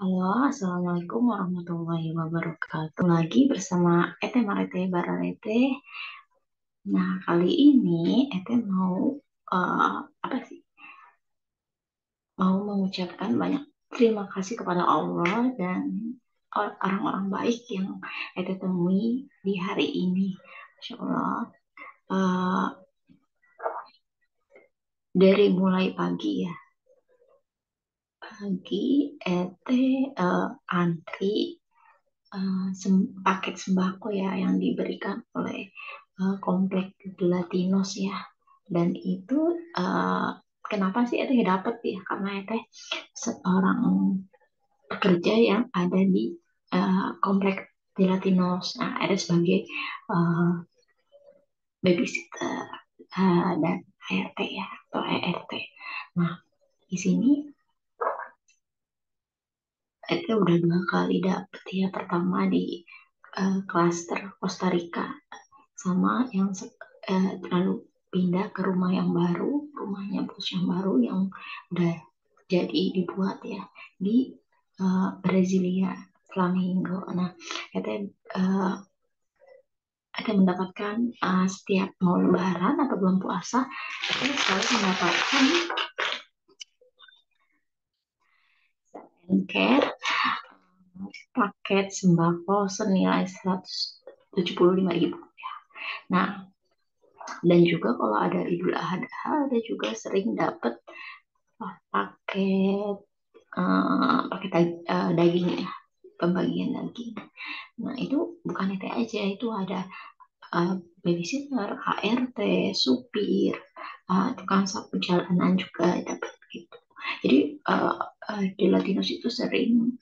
Halo, Assalamualaikum warahmatullahi wabarakatuh. Lagi bersama Ete Marete Bararete. Nah, kali ini Ete mau apa sih? Mau mengucapkan banyak terima kasih kepada Allah dan orang-orang baik yang Ete temui di hari ini. Masya Allah. Eh, dari mulai pagi ya, pagi Ete antri paket sembako ya yang diberikan oleh komplek Latinos ya. Dan itu eh, kenapa sih itu dapat ya? Karena itu seorang pekerja yang ada di komplek di Latinos. Nah, ada sebagai eh, babysitter dan ART ya atau ERT. Nah, di sini itu udah dua kali dapet ya. Pertama di klaster Costa Rica sama yang lalu pindah ke rumah yang baru, rumahnya bos yang baru yang udah jadi dibuat ya di Brasilia Flamingo. Nah, kita ada mendapatkan setiap mau lebaran atau bulan puasa, kita selalu mendapatkan care paket sembako senilai 175.000. Nah, dan juga kalau ada Idul Adha, ada juga sering dapat paket daging ya, pembagian daging. Nah, itu bukan itu aja, itu ada babysitter, ART, supir, tukang sapu jalanan juga dapat gitu. Jadi di Latinos itu sering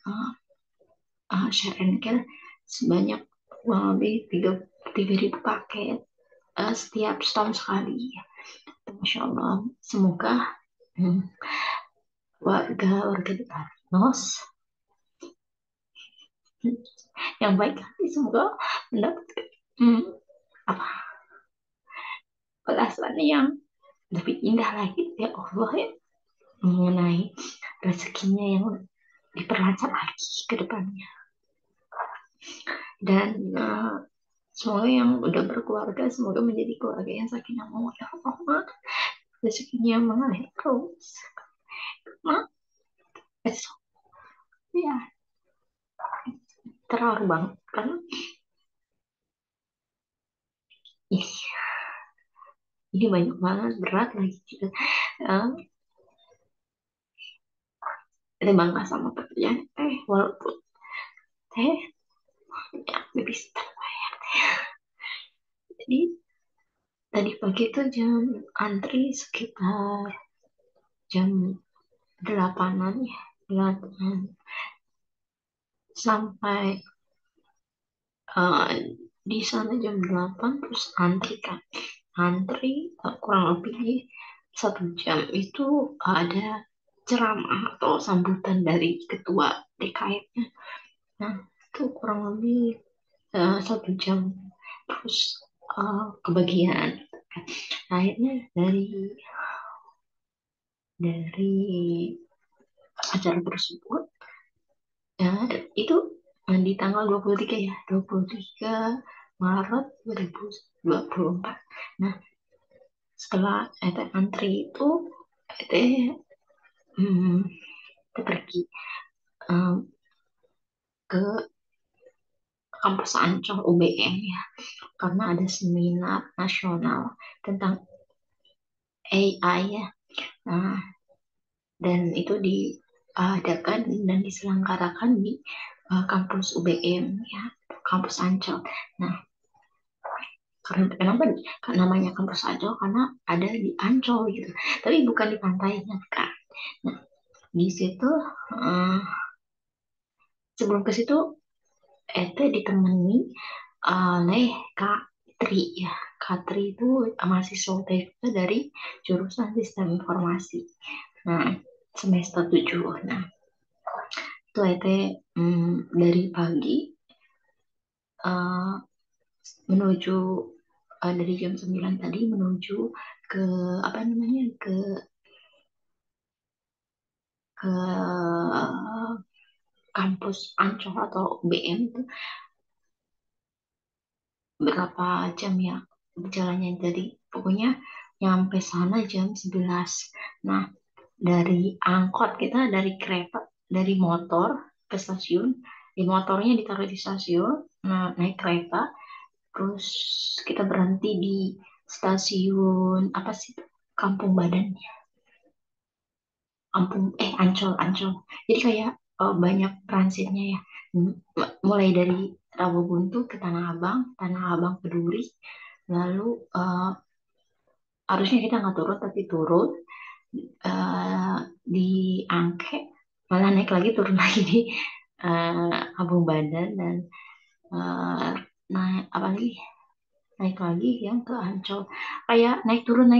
share and care sebanyak kurang lebih 3.000 paket setiap setahun sekali. Masya Allah, semoga hmm, warga-warga di Latinos yang baik hati semoga mendapat hmm, apa balasan yang lebih indah lagi ya Allah ya, mengenai rezekinya yang diperlancar lagi ke depannya. Dan semoga yang udah berkeluarga semoga menjadi keluarga yang sakinah mawaddah warahmah, rezekinya mengalir terus. Nah, ya terharu banget karena ih, ini banyak banget berat lagi gitu. uh, bangga sama pekerjaan walaupun teh ya bisa terbayar. Jadi tadi pagi tuh antri sekitar jam 8-an ya, 8 sampai eh, di sana jam 8 terus antri kan, antri kurang lebih 1 jam itu ada ceramah atau sambutan dari ketua DKM-nya. Nah, itu kurang lebih 1 jam terus kebagian. Akhirnya dari acara tersebut ya, itu di tanggal 23 ya, 23 Maret 2024. Nah, setelah Ete antri itu, Ete hmm, Ete pergi um, ke kampus Ancol UBM ya, karena ada seminar nasional tentang AI ya. Nah, dan itu diadakan dan diselenggarakan di kampus UBM ya, kampus Ancol. Nah, karena kenapa namanya kampus Ancol? Karena ada di Ancol gitu, tapi bukan di pantainya kan. Nah, di situ eh, sebelum ke situ Ete ditemani oleh Kak Tri ya. Kak Tri itu mahasiswa juga dari jurusan Sistem Informasi. Nah, semester 7. Nah, itu Ete dari pagi eh, menuju dari jam 9 tadi menuju ke apa namanya ke kampus Ancol atau BM itu berapa jam ya berjalannya. Jadi pokoknya nyampe sana jam 11. Nah, dari angkot kita dari kereta dari motor ke stasiun, di motornya ditaruh di stasiun, nah, naik kereta, terus kita berhenti di stasiun apa sih, Kampung Badan, Ancol Ancol. Jadi kayak banyak transitnya ya. Mulai dari Rawabuntu ke Tanah Abang ke Duri, lalu harusnya kita nggak turun tapi turun eh, di Angke, malah naik lagi turun lagi di Kampung Badan, dan naik apa lagi, naik lagi yang ke Ancol, kayak naik turun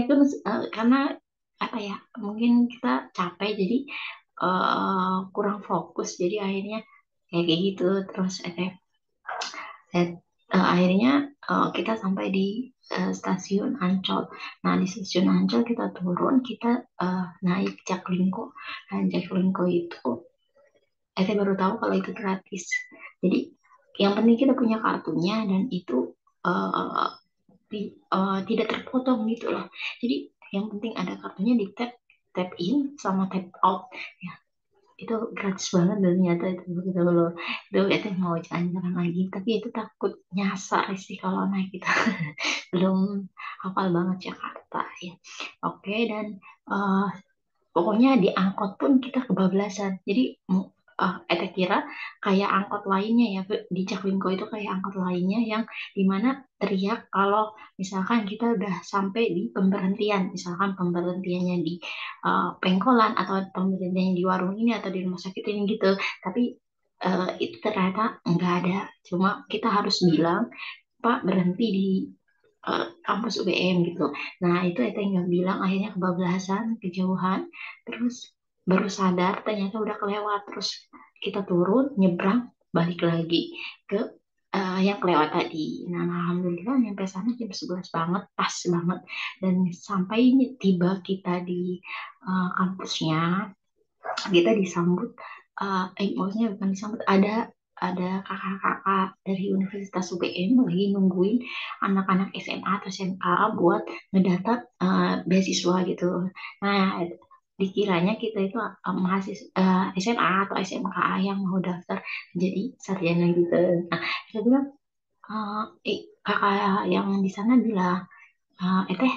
karena apa ya, mungkin kita capek jadi kurang fokus, jadi akhirnya kayak gitu. Terus eh, akhirnya kita sampai di stasiun Ancol. Nah, di stasiun Ancol kita turun, kita naik Jaklingko. Nah, Jaklingko itu saya baru tahu kalau itu gratis. Jadi yang penting kita punya kartunya, dan itu eh, tidak terpotong gitu loh. Jadi yang penting ada kartunya, di tap tap in sama tap out. Ya, itu gratis banget, dan ternyata itu begitu loh. Itu mau jalan-jalan lagi, tapi itu takut nyasar sih kalau naik kita. Belum hafal banget Jakarta ya. Oke, dan eh, pokoknya di angkot pun kita kebablasan. Jadi Eta kira kayak angkot lainnya ya, di Jaklingko itu kayak angkot lainnya yang dimana teriak kalau misalkan kita udah sampai di pemberhentian, misalkan pemberhentiannya di pengkolan, atau pemberhentiannya di warung ini atau di rumah sakit ini gitu. Tapi itu ternyata nggak ada. Cuma kita harus bilang, Pak berhenti di kampus UBM gitu. Nah, itu Eta yang bilang, akhirnya kebablasan, kejauhan, terus baru sadar ternyata udah kelewat. Terus kita turun, nyebrang, balik lagi ke yang kelewat tadi. Nah, alhamdulillah nyampe sana jam 11 banget, pas banget. Dan sampai tiba kita di kampusnya, kita disambut, maksudnya bukan disambut, ada kakak-kakak dari Universitas UGM lagi nungguin anak-anak SMA atau SMA buat ngedata beasiswa gitu. Nah, dikiranya kita itu mahasiswa SMA atau SMK yang mau daftar jadi sarjana gitu. Nah, kita bilang, kakak yang di sana bilang, teh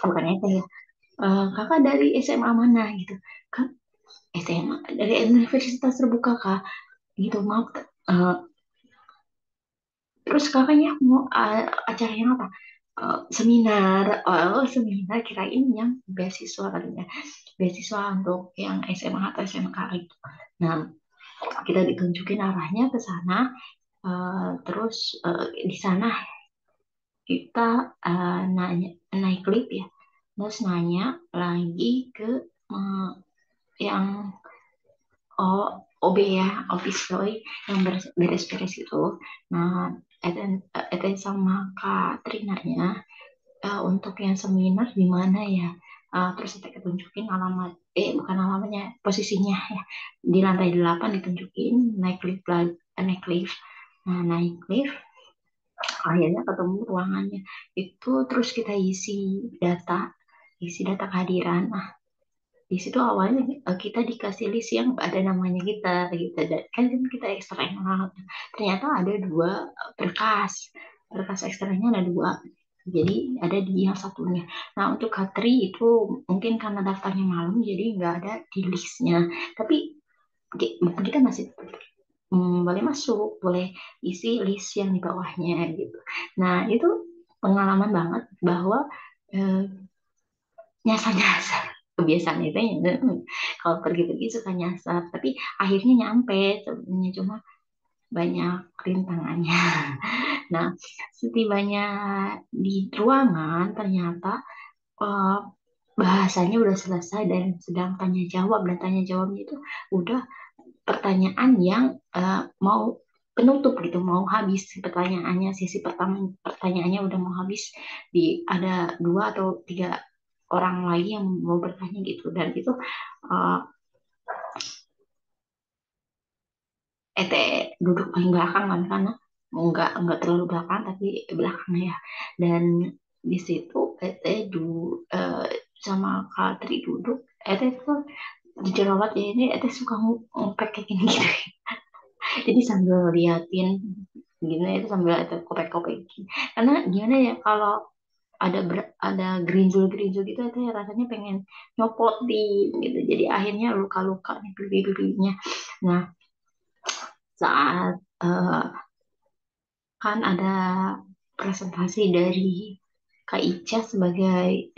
bukan teh ya, kakak dari SMA mana gitu kan, SMA dari Universitas Terbuka Kak, gitu, maaf. Eh, Terus kakaknya mau acaranya apa? Seminar. Oh, seminar, kirain yang beasiswa kalinya, beasiswa untuk yang SMA atau SMK gitu. Nah, kita ditunjukin arahnya ke sana. Terus di sana kita nanya, naik lift ya, terus nanya lagi ke eh, yang OB ya, office boy yang beres-beres itu. Nah, Eden sama Kak Trinanya, untuk yang seminar di mana ya? Terus kita tunjukin alamat, bukan alamatnya, posisinya ya. Di lantai 8 ditunjukin, naik lift lagi, naik lift. Nah, naik lift, akhirnya ketemu ruangannya. Itu terus kita isi data kehadiran. Di situ awalnya kita dikasih list yang ada namanya kita gitu, dan kan kita eksternal, ternyata ada dua berkas, berkas eksternalnya ada dua, jadi ada di yang satunya. Nah, untuk Katri itu mungkin karena daftarnya malam jadi nggak ada di listnya, tapi kita masih boleh masuk, boleh isi list yang di bawahnya gitu. Nah, itu pengalaman banget bahwa eh, nyasar-nyasar, kebiasaan itu ya, kalau pergi-pergi suka nyasar, tapi akhirnya nyampe sebenarnya, cuma banyak rintangannya. Nah, setibanya di ruangan ternyata eh, bahasanya udah selesai, dan sedang tanya jawab, dan tanya jawabnya itu udah pertanyaan yang mau penutup gitu, mau habis pertanyaannya, sesi pertama pertanyaannya udah mau habis, ada dua atau tiga orang lagi yang mau bertanya gitu, dan itu uh, duduk paling belakang kan, karena nggak terlalu belakang tapi belakang ya. Dan di situ sama Kak Tri duduk. Tuh jerawat ya, ini suka ngopek kayak gini gitu. Jadi sambil liatin gini itu, sambil kopek-kopek karena gimana ya, kalau ada gerinjul-gerinjul gitu itu ya rasanya pengen nyopotin gitu, jadi akhirnya luka-luka nih pipi-pipinya. Nah, saat kan ada presentasi dari Kak Ica sebagai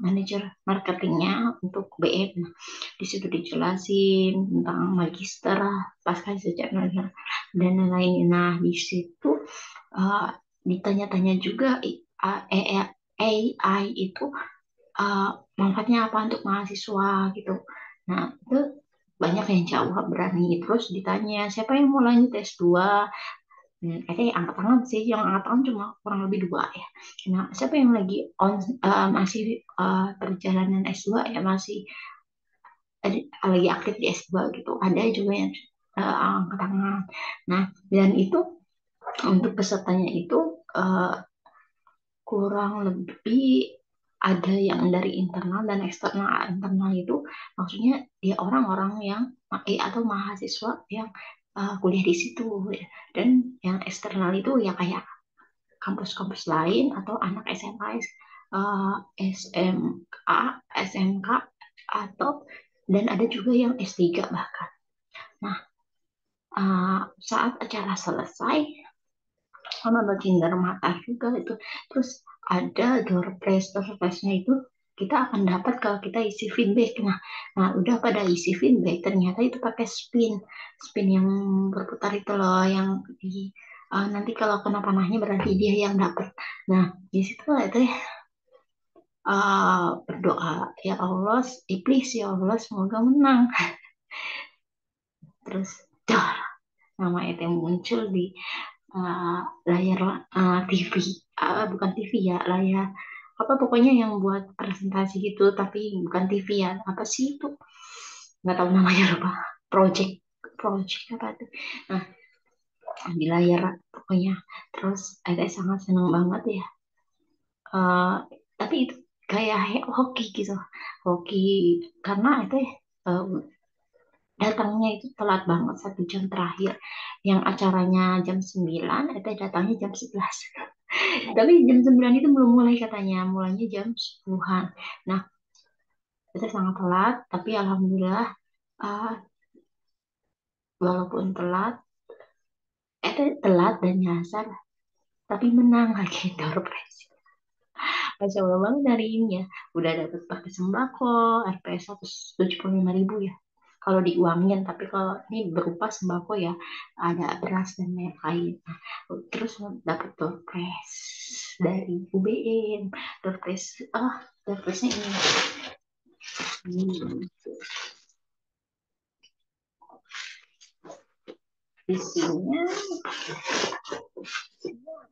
manajer marketingnya untuk BM. Nah, di situ dijelasin tentang magister, pasca sarjana dan lain-lain. Nah, di situ uh, ditanya-tanya juga AI itu uh, manfaatnya apa untuk mahasiswa gitu. Nah, itu banyak yang jawab berani. Terus ditanya, siapa yang mau lanjut S2? Kayaknya angkat tangan sih, yang angkat tangan cuma kurang lebih dua ya. Nah, siapa yang lagi masih perjalanan S2 ya, masih lagi aktif di S2 gitu. Ada juga yang angkat tangan. Nah, dan itu untuk pesertanya itu uh, kurang lebih ada yang dari internal dan eksternal. Internal itu maksudnya dia orang-orang yang atau mahasiswa yang kuliah di situ ya. Dan yang eksternal itu ya kayak kampus-kampus lain atau anak SMA, SMA, SMK, atau dan ada juga yang S3 bahkan. Nah, saat acara selesai, sama bagian mata juga itu, terus ada door prize-nya itu kita akan dapat kalau kita isi feedback. Nah, udah pada isi feedback, ternyata itu pakai spin spin yang berputar itu loh, yang di nanti kalau kena panahnya berarti dia yang dapat. Nah, di situ itu berdoa, ya Allah, please ya Allah, semoga menang. Terus dah, nama itu muncul di layar TV, bukan TV ya, layar apa pokoknya yang buat presentasi gitu, tapi bukan TV ya, apa sih itu, nggak tahu namanya, lupa. Project project apa tuh. Nah, di layar pokoknya. Terus ada sangat senang banget ya. Eh, tapi itu kayak hoki gitu, hoki karena itu eh, datangnya itu telat banget 1 jam terakhir, yang acaranya jam 9, itu datangnya jam 11. Tapi jam 9 itu belum mulai katanya, mulainya jam 10-an. Nah, itu sangat telat, tapi alhamdulillah, uh, walaupun telat, itu telat dan nyasar, tapi menang lagi door prize. Masya Allah banget hari ini ya. Udah dapet paket sembako, RP 175.000 ya. Kalau diuangin, tapi kalau ini berupa sembako ya, ada beras dan lain-lain. Nah, terus dapat door prize dari UBM, door prize, door prize-nya ini. Hmm. Isinya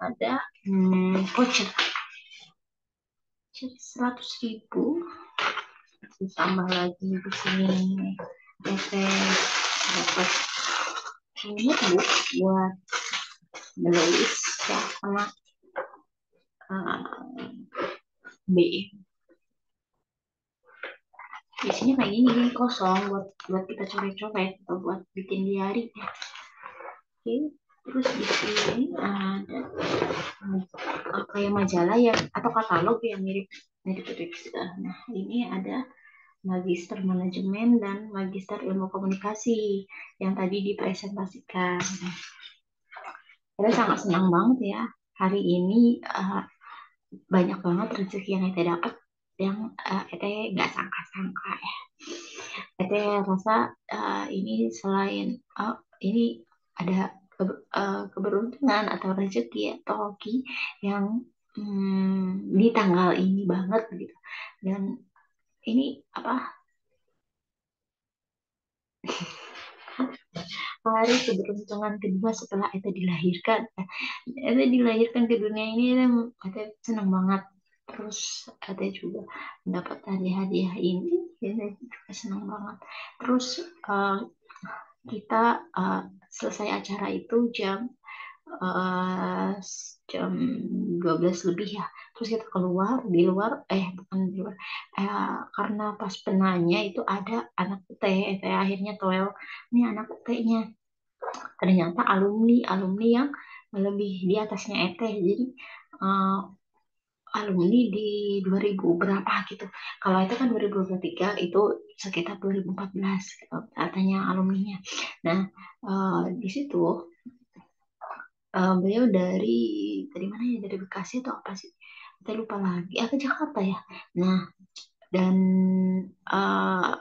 ada voucher 100.000, ditambah lagi di sini efek dapat ini buat menulis ya, sama uh, B. Biasanya kayak gini kosong, buat buat kita coret-coret atau buat bikin diary. Oke, terus di sini ada kayak majalah ya atau katalog yang mirip mirip itu. Nah, ini ada Magister Manajemen dan Magister Ilmu Komunikasi yang tadi dipresentasikan. Saya sangat senang banget ya hari ini, banyak banget rezeki yang saya dapat, yang saya nggak sangka-sangka ya. Saya rasa ini selain ini ada keberuntungan atau rezeki atau hoki yang di tanggal ini banget gitu. Dan ini apa, hari keberuntungan kedua setelah Eta dilahirkan. Eta dilahirkan ke dunia ini, Eta senang banget. Terus Eta juga mendapat hadiah-hadiah ini, Eta juga senang banget. Terus kita selesai acara itu eh, jam 12 lebih ya. Terus kita keluar, di luar, bukan di luar, karena pas penanya itu ada anak teh akhirnya toel, ini anak tehnya ternyata alumni yang lebih di atasnya Eteh. Jadi eh, alumni di 2000 berapa gitu. Kalau itu kan 2023, itu sekitar 2014 katanya alumninya. Nah, di situ beliau dari mana ya, dari Bekasi atau apa sih? Saya lupa lagi. Ke Jakarta ya. Nah, dan eh,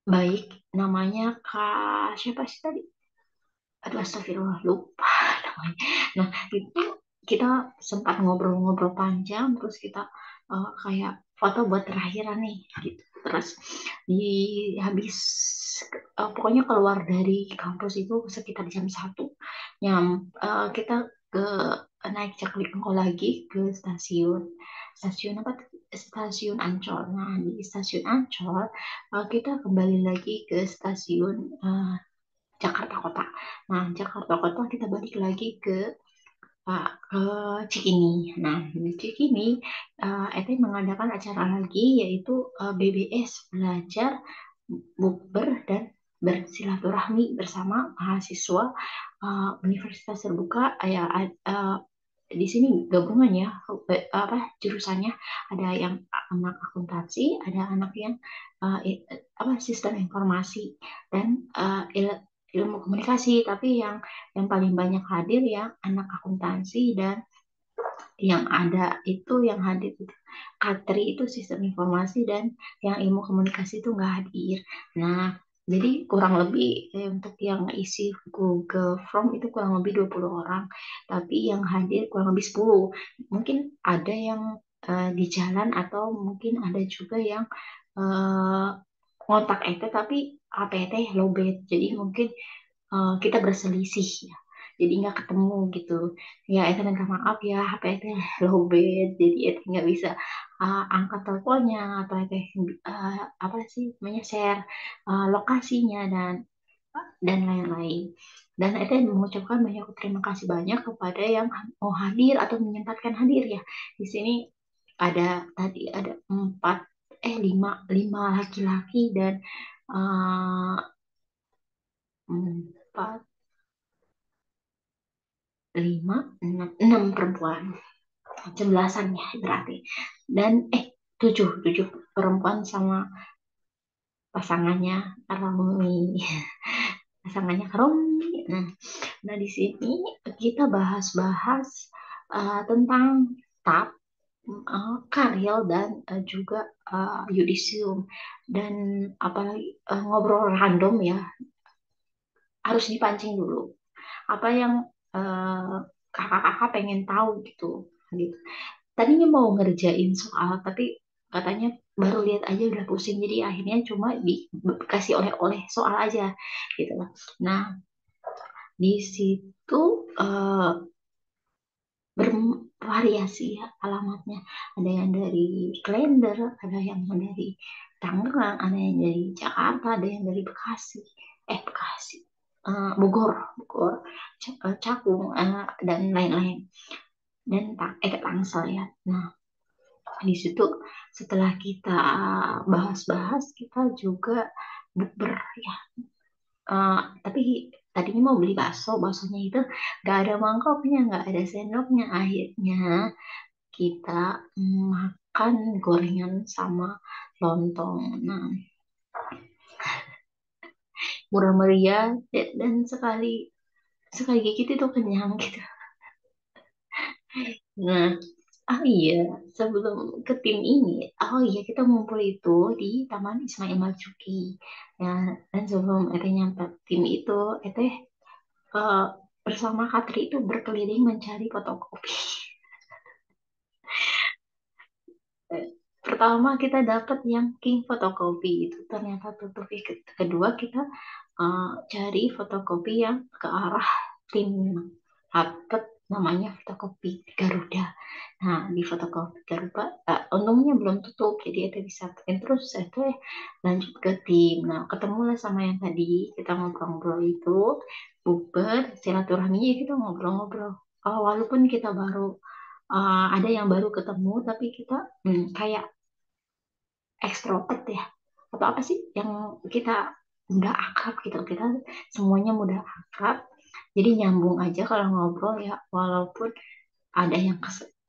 baik namanya Kak siapa sih tadi? Aduh, astagfirullah, lupa namanya. Nah, itu kita sempat ngobrol-ngobrol panjang, terus kita kayak foto buat terakhiran nih, gitu. Terus di habis pokoknya keluar dari kampus itu sekitar jam 1, kita ke naik Jaklingko lagi ke stasiun apa tuh? Stasiun Ancol. Nah, di stasiun Ancol kita kembali lagi ke stasiun Jakarta Kota. Nah, Jakarta Kota kita balik lagi ke Cikini. Nah, di Cikini ET mengadakan acara lagi, yaitu BBS, belajar bukber dan bersilaturahmi bersama mahasiswa Universitas Terbuka. Di sini gabungan ya, apa jurusannya, ada yang anak akuntansi, ada anak yang apa sistem informasi dan ilmu komunikasi, tapi yang paling banyak hadir yang anak akuntansi, dan yang ada itu yang hadir itu Katri itu sistem informasi, dan yang ilmu komunikasi itu nggak hadir. Nah, jadi kurang lebih untuk yang isi Google Form itu kurang lebih 20 orang, tapi yang hadir kurang lebih 10. Mungkin ada yang di jalan, atau mungkin ada juga yang eh, ngontak itu tapi APT lowbat. Jadi mungkin kita berselisih ya, jadi nggak ketemu gitu ya. Itu minta maaf ya, HP itu lowbat, jadi itu nggak bisa angkat teleponnya, atau itu apa sih namanya, share lokasinya dan lain-lain. Dan itu mengucapkan banyak terima kasih banyak kepada yang mau hadir atau menyempatkan hadir ya. Di sini ada empat, lima laki-laki dan eh, empat, lima, enam perempuan, sebelasan ya berarti. Dan tujuh tujuh perempuan sama pasangannya Romi, pasangannya Romi. Nah, di sini kita bahas-bahas tentang TAP, Karel, dan juga yudisium, dan apalagi ngobrol random ya, harus dipancing dulu apa yang eh, kakak-kakak pengen tahu gitu gitu. Tadinya mau ngerjain soal, tapi katanya baru lihat aja udah pusing, jadi akhirnya cuma dikasih oleh-oleh soal aja gitu lah. Nah, di situ eh, bervariasi ya alamatnya. Ada yang dari Klender, ada yang dari Tangerang, ada yang dari Jakarta, ada yang dari Bekasi. Bekasi. Bogor, Cakung, dan lain-lain. Dan Tangsel ya. Nah, di situ setelah kita bahas-bahas, kita juga bukber ya. Tapi tadinya mau beli baksonya itu gak ada mangkoknya, gak ada sendoknya. Akhirnya kita makan gorengan sama lontong. Nah, murah meriah, dan sekali sekali gigit itu kenyang gitu. Nah, iya, sebelum ke tim ini, iya, kita ngumpul itu di Taman Ismail Marzuki. Ya, dan sebelum Ete nyampe tim itu, Ete eh, bersama Katri itu berkeliling mencari fotokopi. Eh, Pertama kita dapat yang King fotokopi itu ternyata tutup. Kedua kita cari fotokopi yang ke arah tim. Dapat namanya fotokopi Garuda. Nah, di fotokopi Garuda, untungnya belum tutup, jadi itu bisa terus itu lanjut ke tim. Nah, ketemulah sama yang tadi kita ngobrol-ngobrol itu, bukber, silaturahminya kita ngobrol-ngobrol. Walaupun kita baru ada yang baru ketemu, tapi kita kayak ekstrovert ya, atau apa sih yang kita udah akrab gitu, kita semuanya mudah akrab, jadi nyambung aja kalau ngobrol ya, walaupun ada yang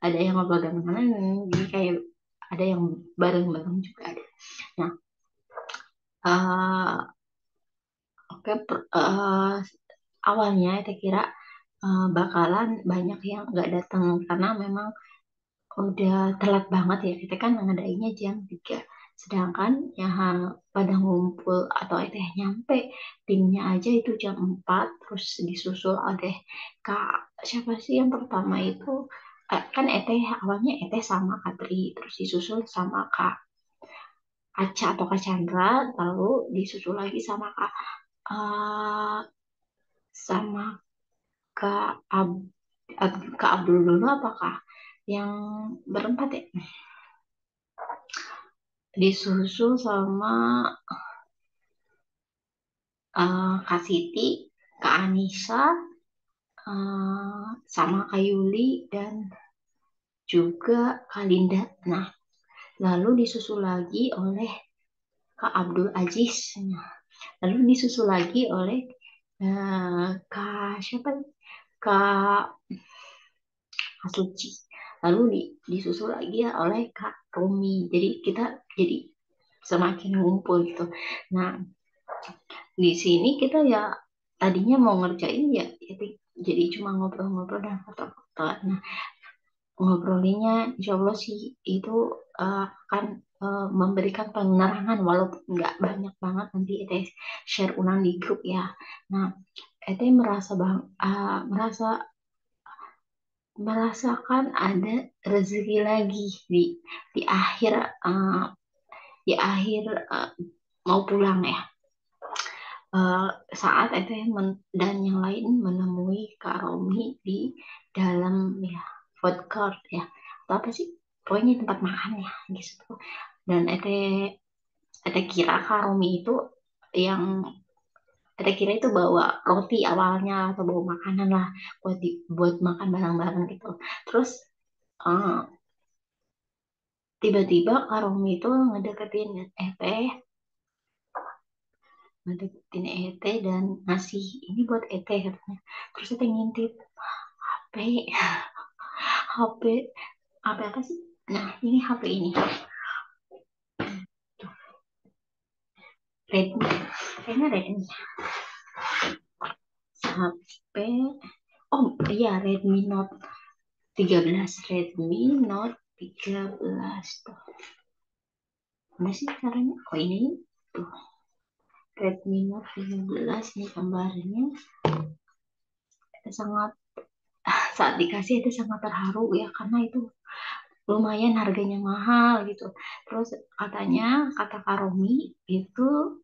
ada yang ngobrol dengan mana, jadi kayak ada yang bareng-bareng juga ada. Nah, uh, oke, awalnya saya kira bakalan banyak yang nggak datang karena memang udah telat banget ya, kita kan ngadainnya jam 3, sedangkan yang pada ngumpul atau teh nyampe timnya aja itu jam 4, terus disusul oleh kak siapa sih yang pertama itu, kan awalnya sama kak Tri, terus disusul sama kak Aca atau kak Chandra, lalu disusul lagi sama eh, sama kak kak Abdul dulu, apakah yang berempat ya, disusul sama Kak Siti, Kak Anissa, sama Kak Yuli, dan juga Kak Linda. Nah, lalu disusul lagi oleh Kak Abdul Aziz. Nah, lalu disusul lagi oleh Kak siapa? Kak Suci. Lalu disusul lagi ya oleh Kak Romi. Jadi kita jadi semakin ngumpul gitu. Nah, di sini kita ya tadinya mau ngerjain ya, jadi cuma ngobrol-ngobrol dan foto-foto. Nah, ngobrolinnya insya Allah sih itu akan memberikan penerangan walaupun nggak banyak banget, nanti Ete share ulang di grup ya. Nah, Ete merasa merasakan ada rezeki lagi di akhir uh, di akhir mau pulang ya. Eh, Saat itu dan yang lain menemui Kak Romi di dalam ya food court ya, atau apa sih, pokoknya tempat makan ya gitu. Dan ete kira Kak Romi itu yang ete kira itu bawa roti awalnya atau bawa makanan lah buat makan bareng-bareng gitu. Terus eh, tiba-tiba Kak Romi itu ngedeketin Ete ngedeketin Ete dan ngasih ini buat Ete katanya. Terus Ete ngintip HP, HP, HP apa sih? Nah, ini HP ini. Tuh, Redmi. Kayaknya Redmi. HP. Oh, iya, Redmi Note 13. Redmi Note 13. Tuh. Mana sih caranya? Oh, ini. Tuh. Redmi Note 13. Ini gambarnya. Sangat, saat dikasih itu sangat terharu ya. Karena itu lumayan harganya mahal gitu. Terus kata Kak Romi itu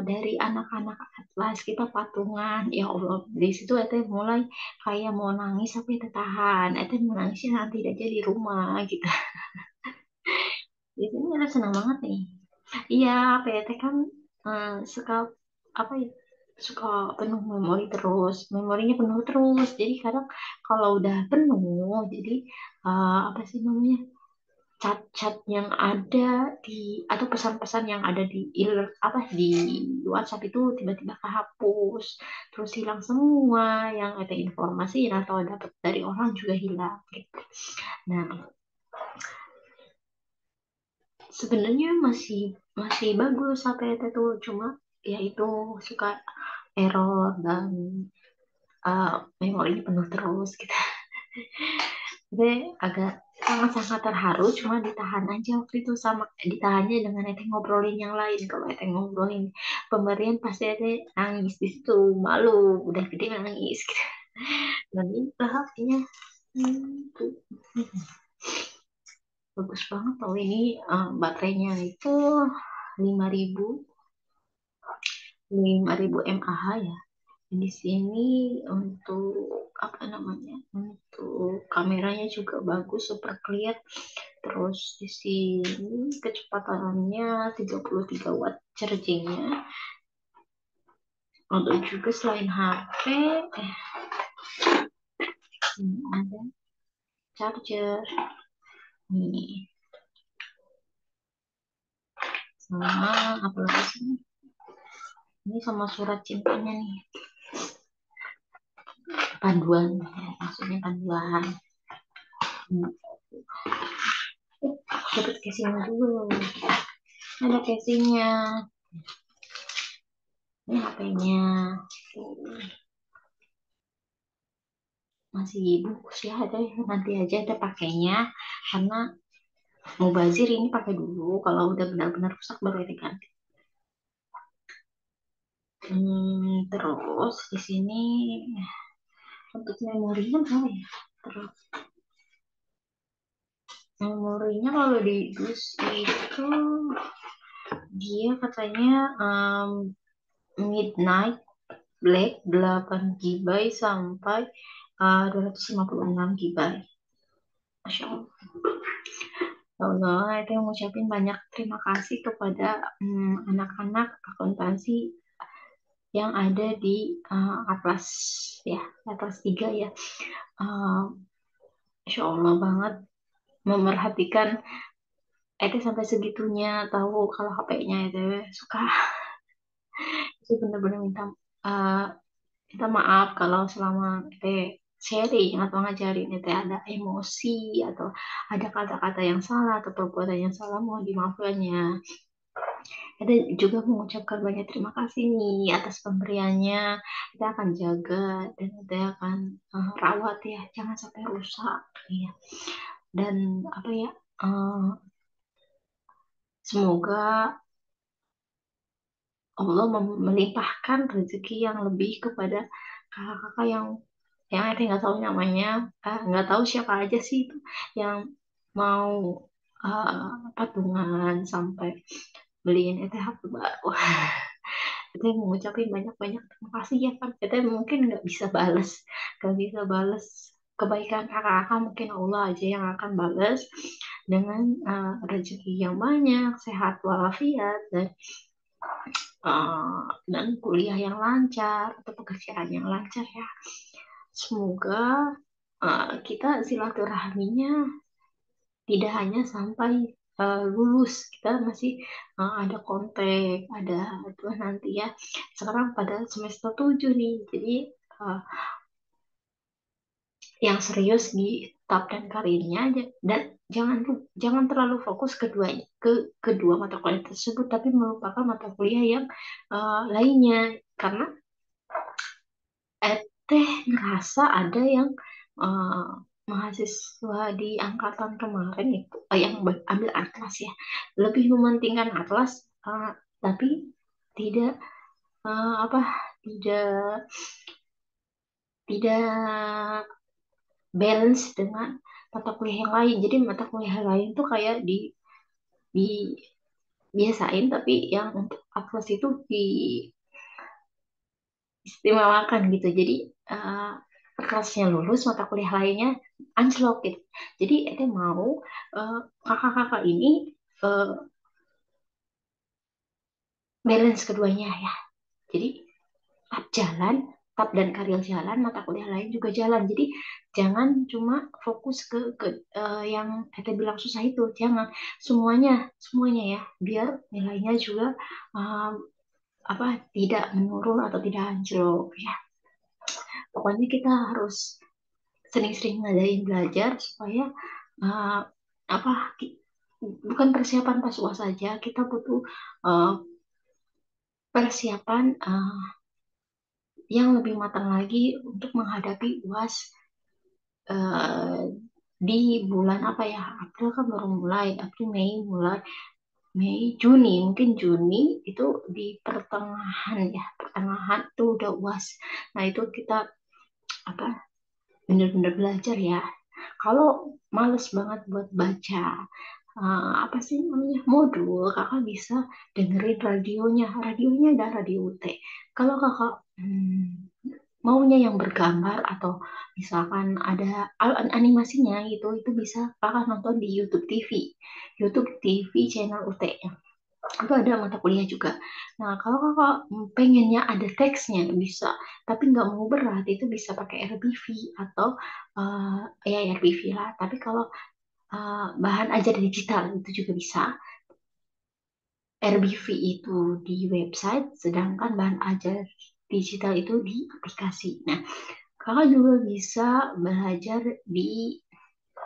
dari anak-anak atlas kita patungan, ya Allah, di situ Ete mulai kayak mau nangis tapi Ete tahan, Ete mau nangisnya nanti aja di rumah gitu. Di sini Ete senang banget nih. Iya, PT kan suka apa ya, suka penuh memori terus, memorinya penuh terus, jadi kadang kalau udah penuh, jadi apa sih namanya, chat-chat yang ada di atau pesan-pesan yang ada di di WhatsApp itu tiba-tiba kehapus, terus hilang semua yang ada informasi atau dapat dari orang juga hilang gitu. Nah, sebenarnya masih masih bagus HP itu, cuma ya itu suka error dan memorinya penuh terus gitu. Gue agak sangat-sangat terharu, cuma ditahan aja waktu itu, sama ditahannya dengan Ete ngobrolin yang lain. Kalau Ete ngobrolin pemberian pasti Ete nangis di situ, malu udah gede nangis gitu. Dan ini haknya tuh, bagus banget loh ini, baterainya itu 5000 5000 mAh ya. Di sini untuk apa namanya? Untuk kameranya juga bagus, super clear. Terus di sini kecepatannya 33 watt chargingnya. Untuk juga selain HP, ini ada charger nih, sama apa lagi sih? Ini sama surat cintanya nih, panduan, maksudnya panduan. Hmm. Dapat casing dulu, ada casingnya. Ini HP-nya masih bungkus ya, ada nanti aja ada pakainya, karena mau bazir ini pakai dulu, kalau udah benar-benar rusak baru ini ganti. Terus di sini untuk memorinya apa ya? Terus memorinya kalau di dus itu dia katanya Midnight Black 8 GB sampai 256 GB. Masya Allah. Ya Allah, itu yang ngucapin banyak terima kasih kepada anak-anak akuntansi yang ada di Atlas ya, Atlas 3 ya. Uh, Insya Allah banget memerhatikan itu sampai segitunya, tahu kalau HP-nya itu suka. Itu benar-benar uh, minta maaf kalau selama sharing atau ngajarin itu ada emosi atau ada kata-kata yang salah atau perbuatan yang salah, mohon dimaafkannya. Kita juga mengucapkan banyak terima kasih nih atas pemberiannya. Kita akan jaga dan kita akan rawat ya, jangan sampai rusak ya. Dan apa ya? Semoga Allah melimpahkan rezeki yang lebih kepada kakak-kakak yang saya nggak tahu namanya, nggak tahu siapa aja sih itu yang mau patungan sampai beliin ETH baru. Kita mengucapkan banyak-banyak terima kasih ya kan. Kita mungkin nggak bisa balas kebaikan kakak-kakak, mungkin Allah aja yang akan balas dengan rezeki yang banyak, sehat walafiat, dan kuliah yang lancar atau pekerjaan yang lancar ya. Semoga kita silaturahminya tidak hanya sampai lulus, kita masih ada kontak, ada itu nanti ya. Sekarang pada semester 7 nih, jadi uh, yang serius di tab dan karirnya aja, dan jangan terlalu fokus kedua mata kuliah tersebut, tapi melupakan mata kuliah yang lainnya, karena ngerasa ada yang uh, mahasiswa di angkatan kemarin itu yang ambil atlas ya, lebih mementingkan atlas, tapi tidak apa tidak tidak balance dengan mata kuliah yang lain. Jadi mata kuliah yang lain tuh kayak dibiasain, tapi yang untuk atlas itu diistimewakan gitu. Jadi uh, kelasnya lulus, mata kuliah lainnya anjlok gitu. Jadi Ete mau kakak-kakak ini uh, balance keduanya ya. Jadi tab jalan, tab dan karir jalan, mata kuliah lain juga jalan. Jadi jangan cuma fokus ke yang Ete bilang susah itu, jangan semuanya ya, biar nilainya juga um, apa tidak menurun atau tidak anjlok ya. Pokoknya kita harus sering-sering ngadain belajar supaya uh, apa bukan persiapan pas UAS saja, kita butuh uh, persiapan yang lebih matang lagi untuk menghadapi UAS uh, di bulan apa ya, April kan baru mulai, April Mei Juni, mungkin Juni itu di pertengahan itu udah UAS. Nah itu kita apa bener-bener belajar ya. Kalau males banget buat baca apa sih namanya modul, kakak bisa dengerin radionya ada radio UT. Kalau kakak maunya yang bergambar atau misalkan ada animasinya gitu, itu bisa kakak nonton di YouTube TV. YouTube TV channel UT itu ada mata kuliah juga. Nah, kalau kakak pengennya ada teksnya bisa, tapi nggak mau berat, itu bisa pakai RBV atau ya RBV lah. Tapi kalau bahan ajar digital itu juga bisa. RBV itu di website, sedangkan bahan ajar digital itu di aplikasi. Nah, kakak juga bisa belajar di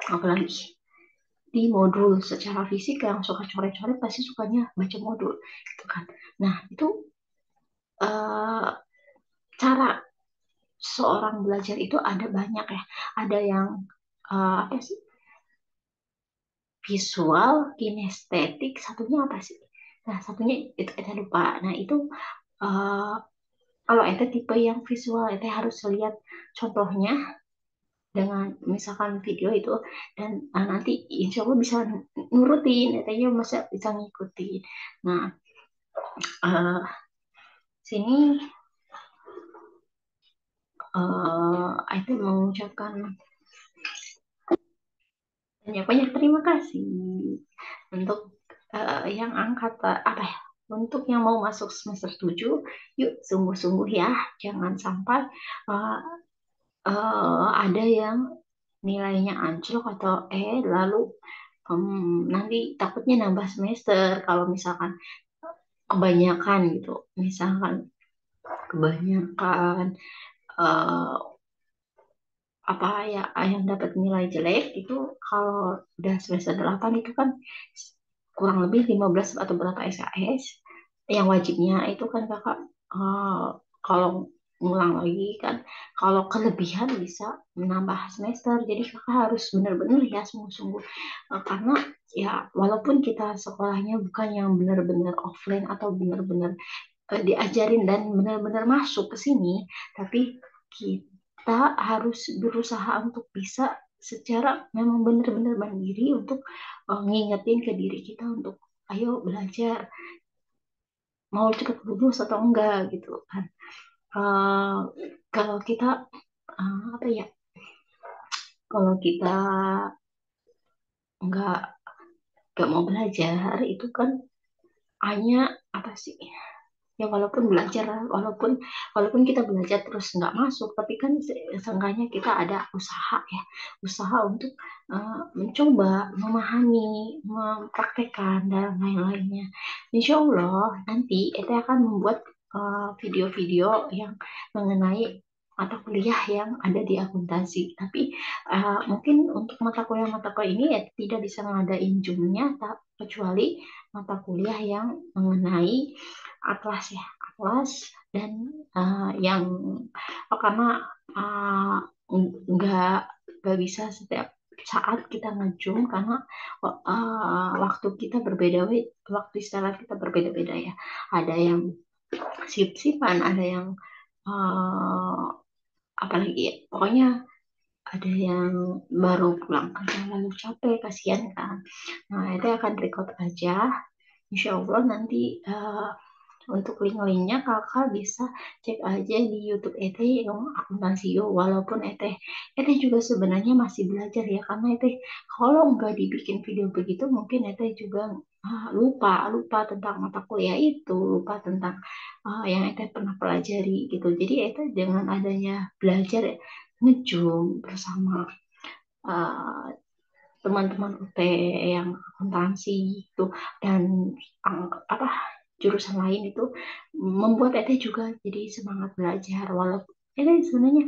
apa lagi? Di modul secara fisik yang suka coret-coret pasti sukanya baca modul, gitu kan. Nah, itu eh, cara seorang belajar itu ada banyak ya. Ada yang apa sih? Visual, kinestetik, satunya apa sih? Nah, satunya itu kita lupa. Nah, itu eh, kalau itu tipe yang visual, itu harus lihat contohnya dengan misalkan video itu, dan nanti insya Allah bisa nurutin, itu masa bisa ngikutin. Nah, eh, sini itu mengucapkan banyak-banyak terima kasih untuk yang apa ya, untuk yang mau masuk semester 7, yuk sungguh-sungguh ya, jangan sampai uh, ada yang nilainya anjlok atau lalu nanti takutnya nambah semester kalau misalkan kebanyakan gitu, misalkan kebanyakan eh, apa ya yang dapat nilai jelek itu, kalau udah semester 8 itu kan kurang lebih 15 atau berapa SKS yang wajibnya itu kan kakak, eh, kalau ngulang lagi kan, kalau kelebihan bisa menambah semester, jadi kakak harus benar-benar ya sungguh-sungguh. Karena ya walaupun kita sekolahnya bukan yang benar-benar offline atau benar-benar diajarin dan benar-benar masuk ke sini, tapi kita harus berusaha untuk bisa secara memang benar-benar mandiri untuk ngingetin ke diri kita untuk ayo belajar, mau cepat lulus atau enggak gitu kan. Eh, kalau kita apa ya, kalau kita nggak nggak mau belajar itu kan hanya apa sih, ya walaupun belajar, walaupun walaupun kita belajar terus nggak masuk, tapi kan seenggaknya kita ada usaha ya, usaha untuk mencoba memahami, mempraktekkan dan lain-lainnya. Insya Allah nanti kita akan membuat video-video yang mengenai mata kuliah yang ada di akuntansi, tapi mungkin untuk mata kuliah ini ya tidak bisa ngadain zoomnya, kecuali mata kuliah yang mengenai atlas ya, atlas dan yang karena uh, nggak nggak bisa setiap saat kita ngejum, karena waktu kita berbeda, waktu istirahat kita berbeda-beda ya. Ada yang sip-sipan, ada yang uh, apalagi ya, pokoknya ada yang baru pulang kerja lalu capek, kasihan kan. Nah, itu akan record aja. Insya Allah nanti untuk link-linknya kakak bisa cek aja di YouTube Ete yang akuntansi yo. Walaupun Ete juga sebenarnya masih belajar ya, karena Ete kalau nggak dibikin video begitu mungkin Ete juga lupa lupa tentang mata kuliah itu, lupa tentang yang Ete pernah pelajari gitu. Jadi Ete dengan adanya belajar ya, ngejum bersama uh, teman-teman UT yang akuntansi itu, dan apa jurusan lain itu membuat Ete juga jadi semangat belajar, walaupun Ete sebenarnya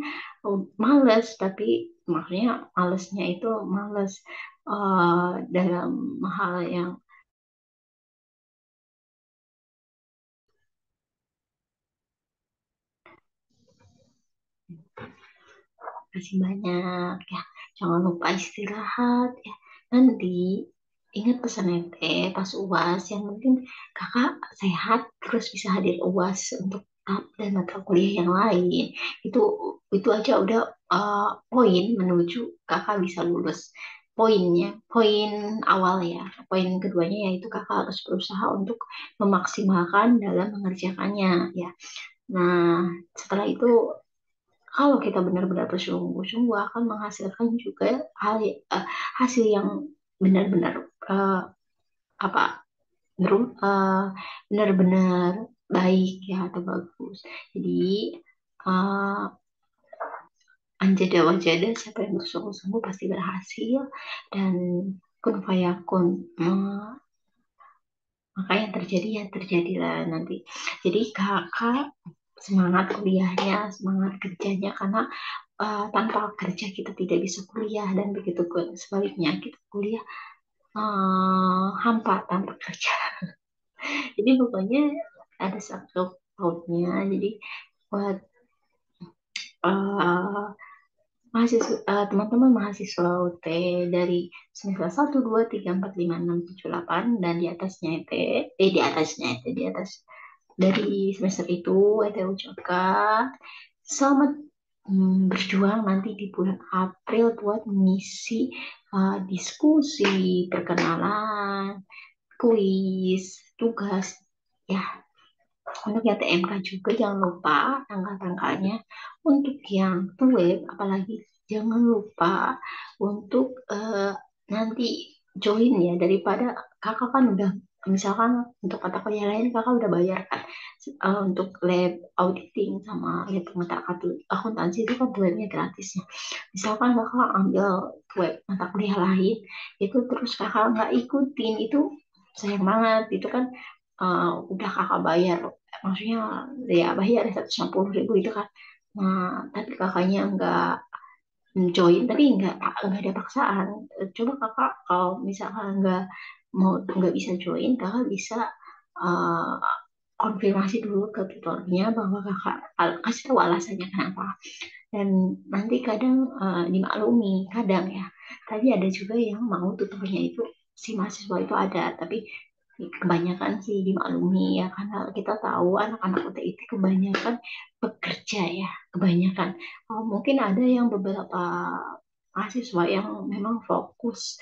males, tapi maksudnya malesnya itu males dalam hal yang masih banyak ya. Jangan lupa istirahat ya. Nanti ingat pesan Ete pas UAS, yang penting kakak sehat terus bisa hadir UAS untuk TAP dan mata kuliah yang lain. Itu aja udah poin menuju kakak bisa lulus. Poinnya, poin awal ya. Poin keduanya yaitu kakak harus berusaha untuk memaksimalkan dalam mengerjakannya ya. Nah, setelah itu kalau kita benar-benar bersungguh-sungguh akan menghasilkan juga hasil yang benar-benar eh, apa benar-benar baik ya atau bagus. Jadi uh, anjada wajada siapa yang bersungguh-sungguh pasti berhasil dan kun fayakun. Maka yang terjadi ya terjadilah nanti. Jadi kakak semangat kuliahnya, semangat kerjanya karena tanpa kerja kita tidak bisa kuliah dan begitu sebaliknya kita kuliah hampa tanpa kerja. Jadi pokoknya ada satu quote-nya. Jadi buat uh, teman-teman mahasiswa UT dari semester 1, 2, 3, 4, 5, 6, 7, 8 dan di atasnya ET, di atas dari semester itu ET ucapkan selamat berjuang nanti di bulan April buat mengisi diskusi, perkenalan, kuis, tugas. Ya, untuk yang TMK juga jangan lupa tanggal-tanggalnya. Untuk yang web, apalagi jangan lupa untuk nanti join ya daripada kakak kan udah misalkan untuk mata kuliah lain kakak udah bayar kan. Untuk lab auditing sama lab akuntansi itu kan webnya gratis ya. Misalkan kakak ambil web mata kuliah lain itu terus kakak nggak ikutin itu sayang banget itu kan udah kakak bayar maksudnya ya bayar 150.000 itu kan. Nah tapi kakaknya nggak join tapi nggak ada paksaan. Coba kakak kalau misalkan nggak bisa join kakak bisa uh, konfirmasi dulu ke tutornya bahwa kakak kasih tahu alasannya kenapa dan nanti kadang dimaklumi kadang ya tapi ada juga yang mau tutornya itu si mahasiswa itu ada tapi kebanyakan sih dimaklumi ya karena kita tahu anak-anak UTIT kebanyakan bekerja ya kebanyakan. Mungkin ada yang beberapa mahasiswa yang memang fokus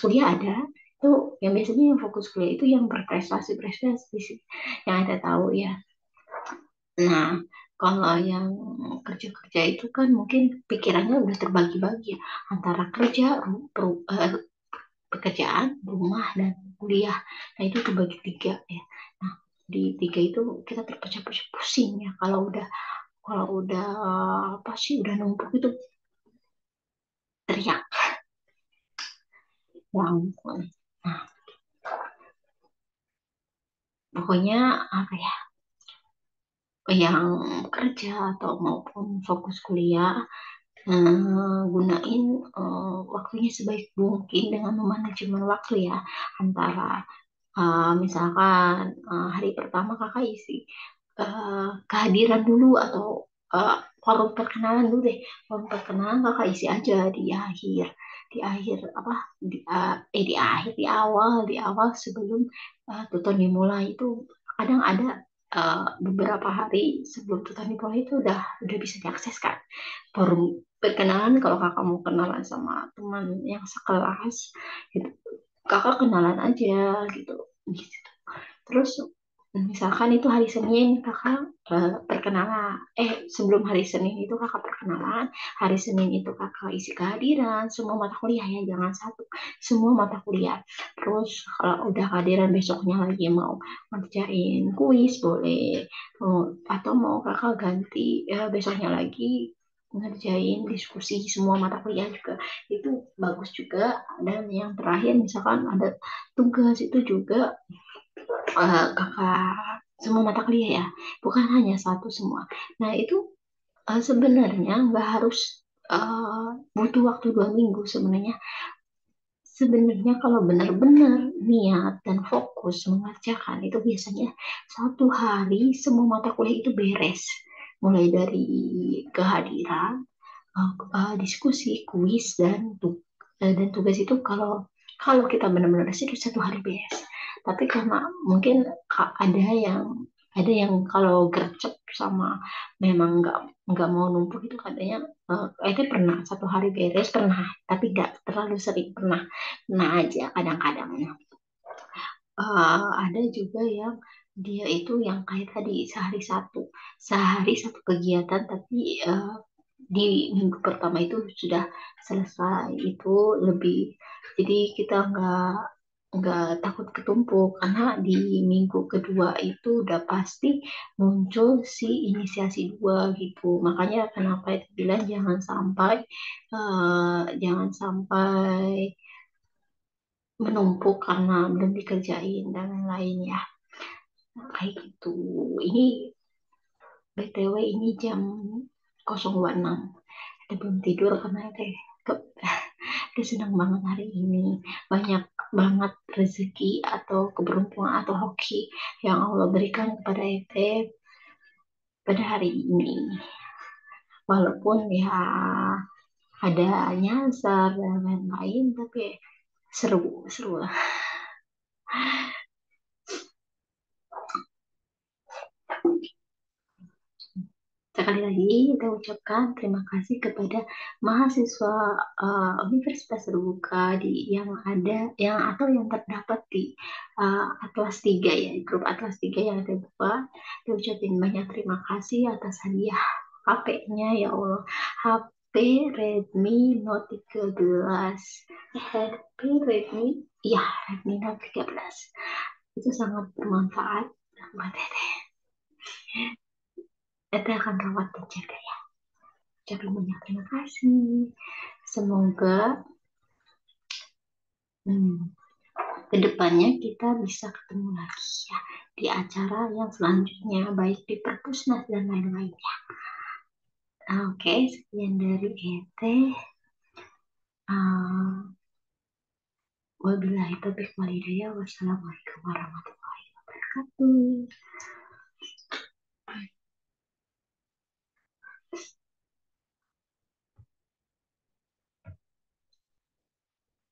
kuliah ada itu yang biasanya yang fokus kuliah itu yang berprestasi-prestasi sih yang ada tahu ya. Nah, kalau yang kerja-kerja itu kan mungkin pikirannya udah terbagi-bagi ya, antara kerja, pekerjaan, rumah, dan kuliah. Nah, itu terbagi tiga ya. Nah, di tiga itu kita terpecah-pecah pusing ya. Kalau udah apa sih udah numpuk itu teriak. Ya ampun. Nah, pokoknya apa ya? Yang kerja atau maupun fokus kuliah gunain waktunya sebaik mungkin dengan memanajemen waktu ya antara misalkan hari pertama kakak isi kehadiran dulu atau forum perkenalan dulu deh forum perkenalan kakak isi aja di akhir apa di awal sebelum tutor dimulai itu kadang ada beberapa hari sebelum tutor dimulai itu udah bisa diakses kan forum perkenalan kalau kakak mau kenalan sama teman yang sekelas gitu kakak kenalan aja gitu terus misalkan itu hari Senin kakak perkenalan sebelum hari Senin itu kakak perkenalan hari Senin itu kakak isi kehadiran semua mata kuliah ya jangan satu semua mata kuliah terus kalau udah kehadiran besoknya lagi mau ngerjain kuis boleh. Atau mau kakak ganti besoknya lagi ngerjain diskusi semua mata kuliah juga itu bagus juga dan yang terakhir misalkan ada tugas itu juga kakak semua mata kuliah ya bukan hanya satu semua nah itu sebenarnya nggak harus butuh waktu 2 minggu sebenarnya kalau benar-benar niat dan fokus mengerjakan itu biasanya 1 hari semua mata kuliah itu beres mulai dari kehadiran diskusi kuis dan tugas itu kalau kita benar-benar serius 1 hari beres tapi karena mungkin ada yang kalau gercep sama memang nggak mau numpuk itu katanya itu pernah 1 hari beres pernah tapi nggak terlalu sering pernah aja kadang-kadang Ada juga yang dia itu yang kayak tadi sehari satu kegiatan, tapi di minggu pertama itu sudah selesai. Itu lebih, jadi kita nggak takut ketumpuk karena di minggu kedua itu udah pasti muncul si inisiasi dua gitu. Makanya kenapa itu bilang jangan sampai menumpuk karena belum dikerjain dan lain-lain ya. Nah, kayak gitu. Ini BTW ini jam 0.26. Kita belum tidur karena teh udah senang banget hari ini. Banyak banget rezeki atau keberuntungan atau hoki yang Allah berikan kepada Ete pada hari ini. Walaupun ya ada nyasar dan lain-lain, tapi seru, seru lah. Sekali lagi kita ucapkan terima kasih kepada mahasiswa Universitas Terbuka yang ada yang atau yang terdapat di Atlas 3 ya, grup Atlas 3 yang terbuka. Kita ucapin banyak terima kasih atas hadiah HP-nya ya Allah. HP Redmi Note 13. HP Redmi, ya Redmi Note 13. Itu sangat bermanfaat buat Teteh. Teteh akan rawat dan jaga ya. Ucapin banyak terima kasih. Semoga hmm, kedepannya kita bisa ketemu lagi ya di acara yang selanjutnya, baik di perpusnas dan lain-lain ya. Oke, sekian dari Ete. Uh, Wabillahi taufiq walhidayah. Wassalamualaikum warahmatullahi wabarakatuh.